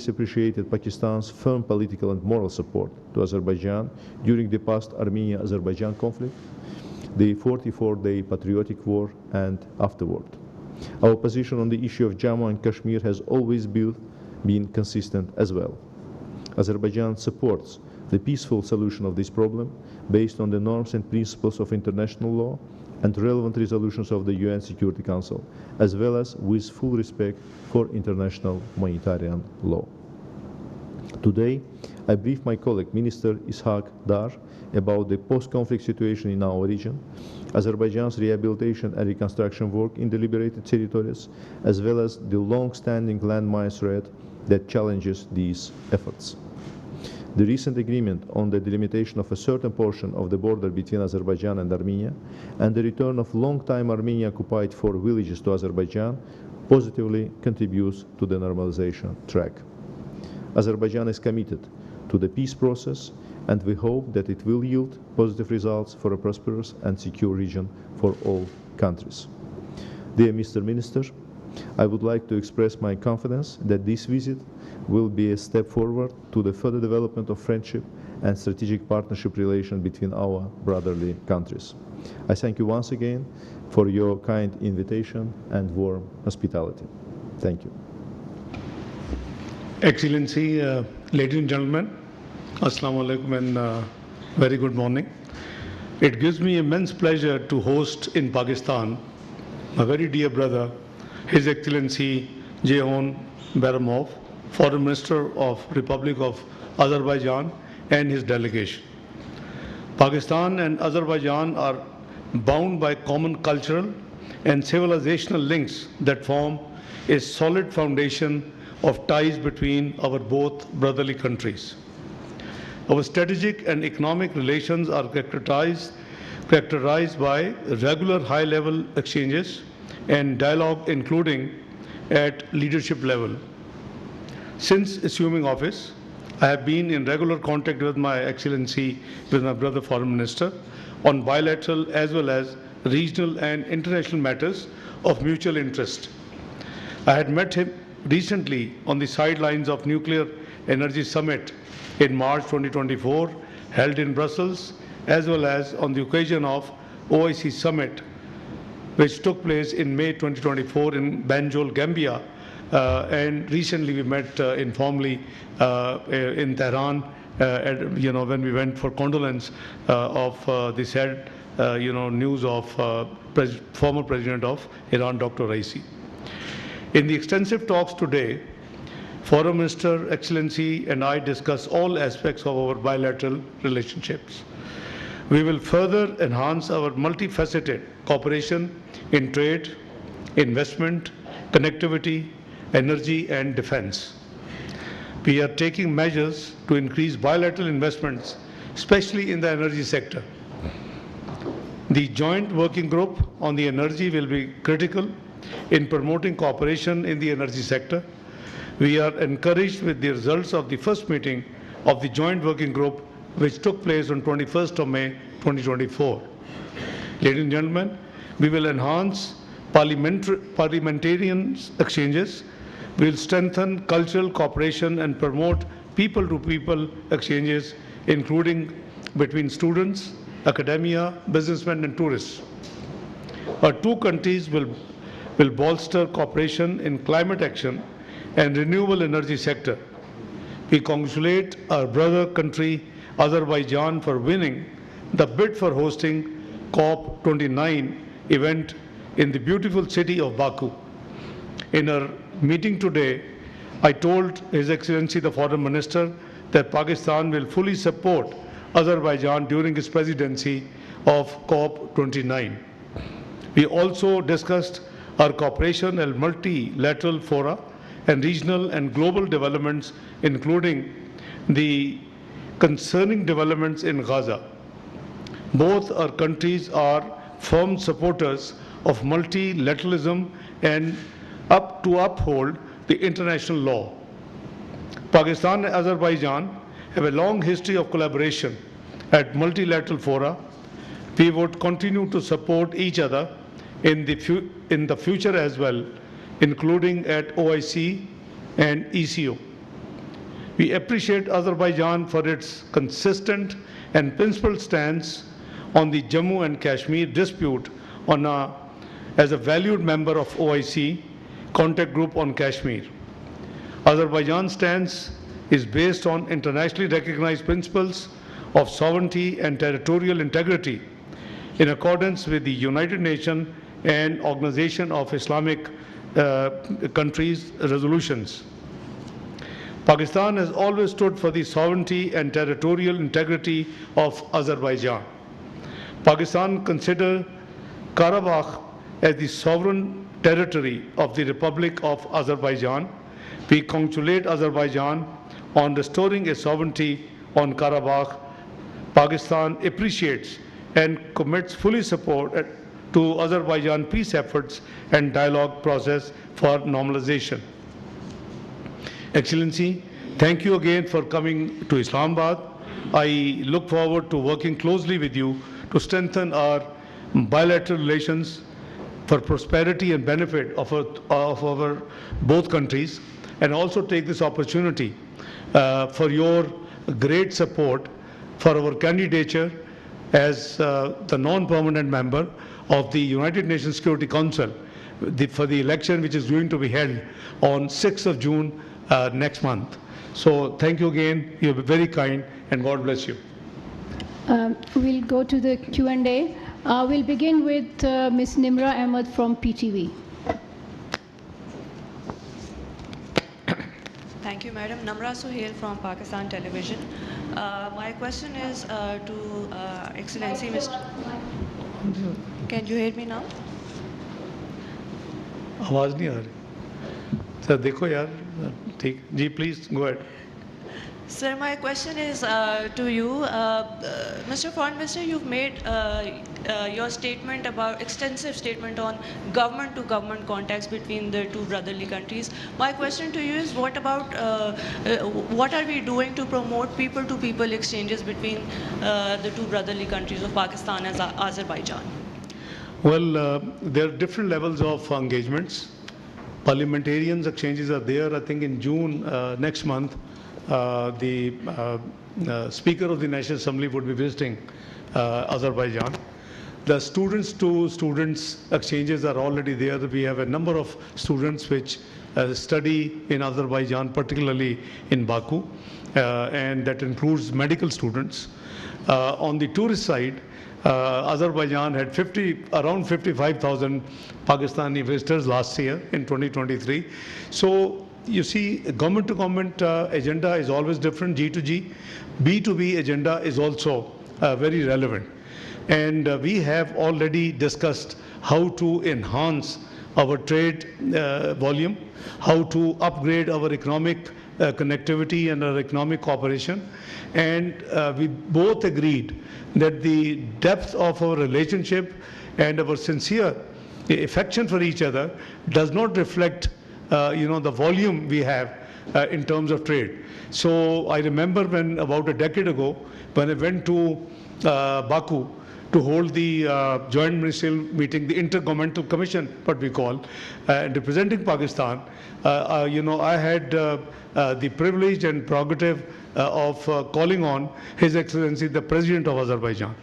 appreciated Pakistan's firm political and moral support to Azerbaijan during the past Armenia-Azerbaijan conflict, the 44-day patriotic war, and afterward. Our position on the issue of Jammu and Kashmir has always been consistent as well. Azerbaijan supports the peaceful solution of this problem based on the norms and principles of international law and relevant resolutions of the UN Security Council, as well as with full respect for international humanitarian law. Today, I briefed my colleague, Minister Ishaq Dar, about the post-conflict situation in our region, Azerbaijan's rehabilitation and reconstruction work in the liberated territories, as well as the long-standing landmine threat that challenges these efforts. The recent agreement on the delimitation of a certain portion of the border between Azerbaijan and Armenia and the return of long-time Armenia-occupied 4 villages to Azerbaijan positively contributes to the normalization track. Azerbaijan is committed to the peace process, and we hope that it will yield positive results for a prosperous and secure region for all countries. Dear Mr. Minister, I would like to express my confidence that this visit will be a step forward to the further development of friendship and strategic partnership relations between our brotherly countries. I thank you once again for your kind invitation and warm hospitality. Thank you. Excellency, ladies and gentlemen, Assalamu alaikum and very good morning. It gives me immense pleasure to host in Pakistan my very dear brother, His Excellency Ceyhun Bayramov, Foreign Minister of Republic of Azerbaijan, and his delegation. Pakistan and Azerbaijan are bound by common cultural and civilizational links that form a solid foundation of ties between our both brotherly countries. Our strategic and economic relations are characterized by regular high-level exchanges and dialogue, including at leadership level. Since assuming office, I have been in regular contact with my Excellency, with my brother Foreign Minister, on bilateral as well as regional and international matters of mutual interest. I had met him recently on the sidelines of Nuclear Energy Summit in March 2024, held in Brussels, as well as on the occasion of OIC Summit, which took place in May 2024 in Banjul, Gambia. And recently we met informally in Tehran, when we went for condolence of the sad, news of former President of Iran, Dr. Raisi. In the extensive talks today, Foreign Minister, Excellency, and I discuss all aspects of our bilateral relationships. We will further enhance our multifaceted cooperation in trade, investment, connectivity, energy, and defense. We are taking measures to increase bilateral investments, especially in the energy sector. The joint working group on the energy will be critical in promoting cooperation in the energy sector. We are encouraged with the results of the first meeting of the joint working group, which took place on 21st of May 2024. Ladies and gentlemen, we will enhance parliamentarian exchanges. We will strengthen cultural cooperation and promote people-to-people exchanges, including between students, academia, businessmen, and tourists. Our two countries will bolster cooperation in climate action and renewable energy sector. We congratulate our brother country, Azerbaijan, for winning the bid for hosting COP29 event in the beautiful city of Baku. In our meeting today, I told His Excellency the Foreign Minister that Pakistan will fully support Azerbaijan during its presidency of COP29. We also discussed our cooperation at multilateral fora and regional and global developments, including the concerning developments in Gaza. Both our countries are firm supporters of multilateralism and to uphold the international law. Pakistan and Azerbaijan have a long history of collaboration at multilateral fora. We would continue to support each other in the future as well, including at OIC and ECO. We appreciate Azerbaijan for its consistent and principled stance on the Jammu and Kashmir dispute as a valued member of OIC Contact Group on Kashmir. Azerbaijan's stance is based on internationally recognized principles of sovereignty and territorial integrity in accordance with the United Nations and Organization of Islamic Countries resolutions. Pakistan has always stood for the sovereignty and territorial integrity of Azerbaijan. Pakistan considers Karabakh as the sovereign territory of the Republic of Azerbaijan. We congratulate Azerbaijan on restoring its sovereignty on Karabakh. Pakistan appreciates and commits fully support to Azerbaijan peace efforts and dialogue process for normalization. Excellency, thank you again for coming to Islamabad. I look forward to working closely with you to strengthen our bilateral relations for prosperity and benefit of our both countries, and also take this opportunity for your great support for our candidature as the non-permanent member of the United Nations Security Council for the election which is going to be held on 6th of June next month. So thank you again. You're very kind, and God bless you. We'll go to the Q&A. We'll begin with Ms. Nimra Ahmed from PTV. Thank you, Madam. Namra Suhail from Pakistan Television. My question is to Excellency Mr. Can you hear me now? आवाज नहीं आ रही sir देखो यार ठीक जी please go ahead Sir, my question is to you. Mr. Foreign Minister, you've made your statement about extensive statement on government-to-government contacts between the two brotherly countries. My question to you is, what about what are we doing to promote people-to-people exchanges between the two brotherly countries of Pakistan and Azerbaijan? Well, there are different levels of engagements. Parliamentarians exchanges are there. I think in June next month, the Speaker of the National Assembly would be visiting Azerbaijan. The students-to-students exchanges are already there. We have a number of students which study in Azerbaijan, particularly in Baku, and that includes medical students. On the tourist side, Azerbaijan had around 55,000 Pakistani visitors last year in 2023. So you see, government-to-government agenda is always different, G2G. B2B agenda is also very relevant. And we have already discussed how to enhance our trade volume, how to upgrade our economic connectivity and our economic cooperation. And we both agreed that the depth of our relationship and our sincere affection for each other does not reflect the volume we have in terms of trade. So I remember when about a decade ago, when I went to Baku to hold the joint ministerial meeting, the Intergovernmental Commission, what we call, and representing Pakistan, I had the privilege and prerogative of calling on His Excellency the President of Azerbaijan.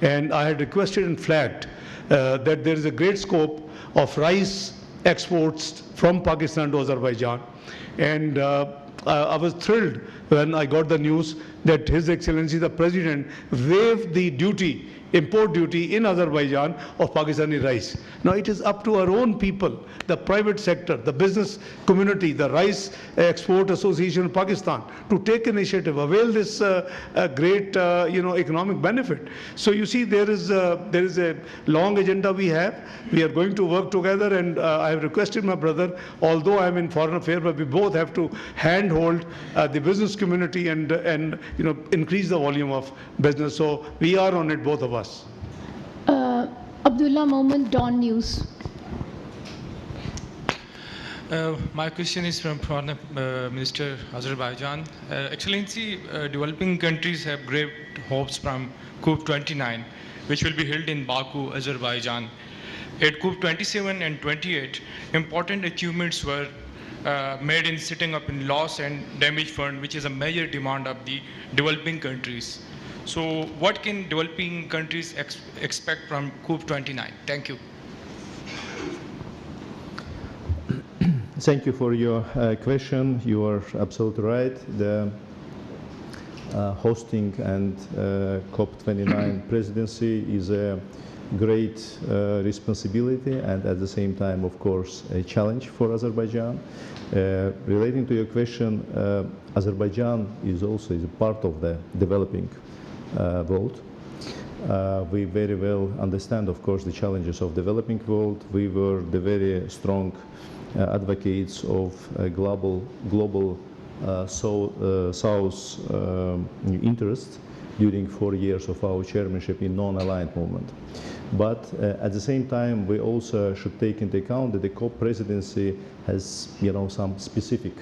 And I had requested and flagged that there is a great scope of rice exports from Pakistan to Azerbaijan. And I was thrilled when I got the news that His Excellency the President waived the duty, import duty in Azerbaijan of Pakistani rice. Now it is up to our own people, the private sector, the business community, the Rice Export Association of Pakistan to take initiative, avail this great economic benefit. So you see there is a long agenda we have. We are going to work together, and I have requested my brother, although I am in foreign affairs, but we both have to handhold the business community and increase the volume of business. So we are on it, both of us. Abdullah Moment, Dawn News. My question is from Foreign Minister Azerbaijan. Excellency, developing countries have great hopes from COP29, which will be held in Baku, Azerbaijan. At COP27 and 28, important achievements were made in setting up in loss and damage fund, which is a major demand of the developing countries. So what can developing countries expect from COP29? Thank you. Thank you for your question. You are absolutely right. The hosting and COP29 presidency is a great responsibility and at the same time, of course, a challenge for Azerbaijan. Relating to your question, Azerbaijan is also a part of the developing world. We very well understand, of course, the challenges of developing world. We were the very strong advocates of global South interest during 4 years of our chairmanship in non-aligned movement. But at the same time, we also should take into account that the COP presidency has, some specific.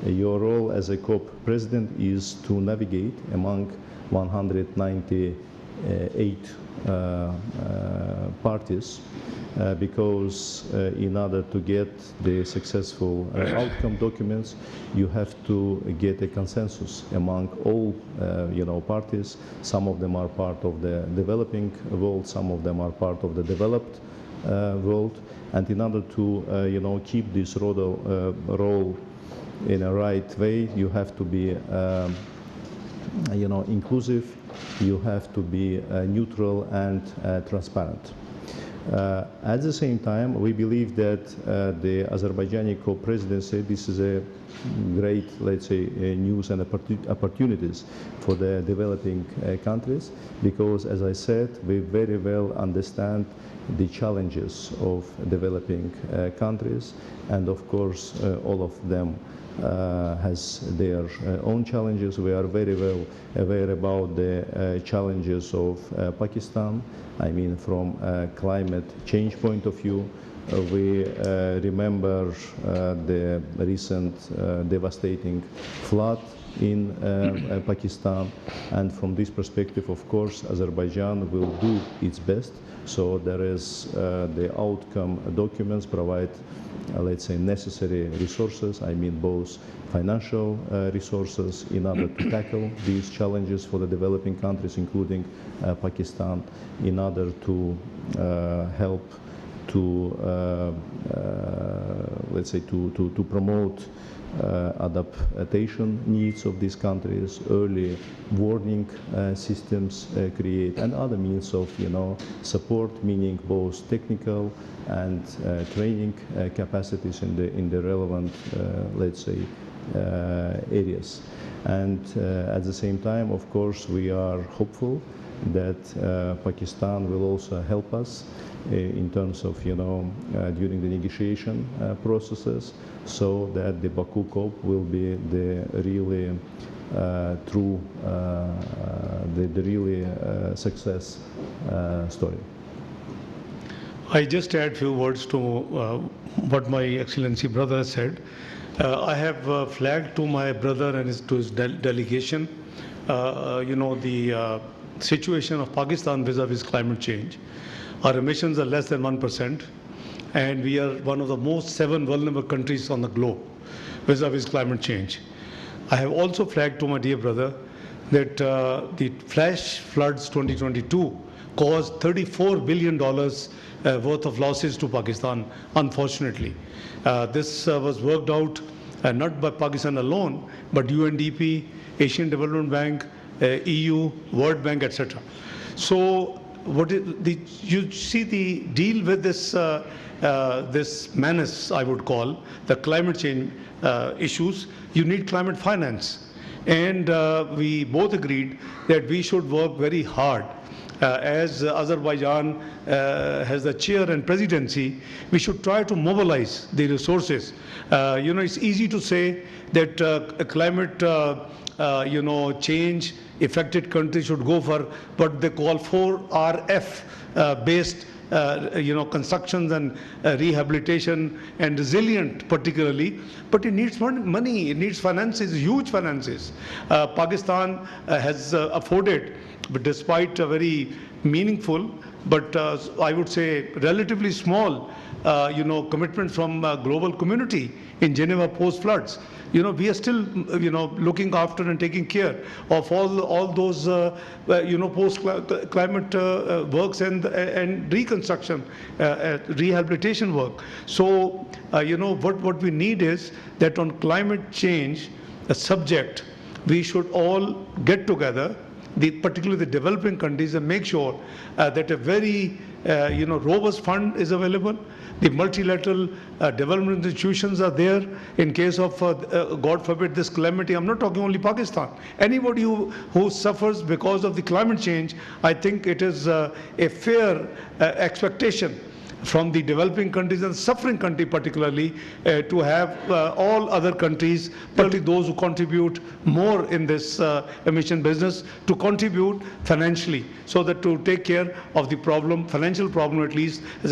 Your role as a COP president is to navigate among 198 parties because in order to get the successful outcome documents, you have to get a consensus among all parties. Some of them are part of the developing world, some of them are part of the developed world, and in order to keep this role in a right way, you have to be inclusive, you have to be neutral and transparent. At the same time, we believe that the Azerbaijani co-presidency, this is a great, let's say, news and opportunities for the developing countries, because, as I said, we very well understand the challenges of developing countries, and of course, all of them has their own challenges. We are very well aware about the challenges of Pakistan. I mean, from a climate change point of view, we remember the recent devastating flood in Pakistan, and from this perspective, of course, Azerbaijan will do its best. So there is the outcome documents provide, let's say, necessary resources. I mean, both financial resources in order to tackle these challenges for the developing countries, including Pakistan, in order to help to, let's say, to promote adaptation needs of these countries, early warning systems create, and other means of support, meaning both technical and training capacities in the relevant, let's say, areas. And at the same time, of course, we are hopeful that Pakistan will also help us in terms of, during the negotiation processes, so that the Baku COP will be the really true, the really success story. I just add a few words to what my Excellency brother said. I have flagged to my brother and to his delegation, the situation of Pakistan vis-a-vis climate change. Our emissions are less than 1%, and we are one of the most 7 vulnerable countries on the globe vis-a-vis climate change. I have also flagged to my dear brother that the flash floods 2022 caused $34 billion worth of losses to Pakistan, unfortunately. This was worked out not by Pakistan alone, but UNDP, Asian Development Bank, EU, World Bank, etc. So you see the deal with this, this menace, I would call, the climate change issues, you need climate finance. And we both agreed that we should work very hard. As Azerbaijan has the chair and presidency, we should try to mobilize the resources. It's easy to say that climate change affected countries should go for what they call 4RF based constructions and rehabilitation and resilient particularly, but it needs money, it needs finances, huge finances. Pakistan has afforded, but despite a very meaningful, but I would say relatively small, commitment from global community in Geneva post-floods. We are still, looking after and taking care of all those, post-climate works and reconstruction, rehabilitation work. So, what we need is that on climate change, a subject, we should all get together, particularly the developing countries, and make sure that a very robust fund is available. The multilateral development institutions are there in case of, God forbid, this calamity. I'm not talking only Pakistan. Anybody who suffers because of the climate change, I think it is a fair expectation from the developing countries and suffering country particularly to have all other countries, particularly those who contribute more in this emission business, to contribute financially so that to take care of the problem, financial problem at least,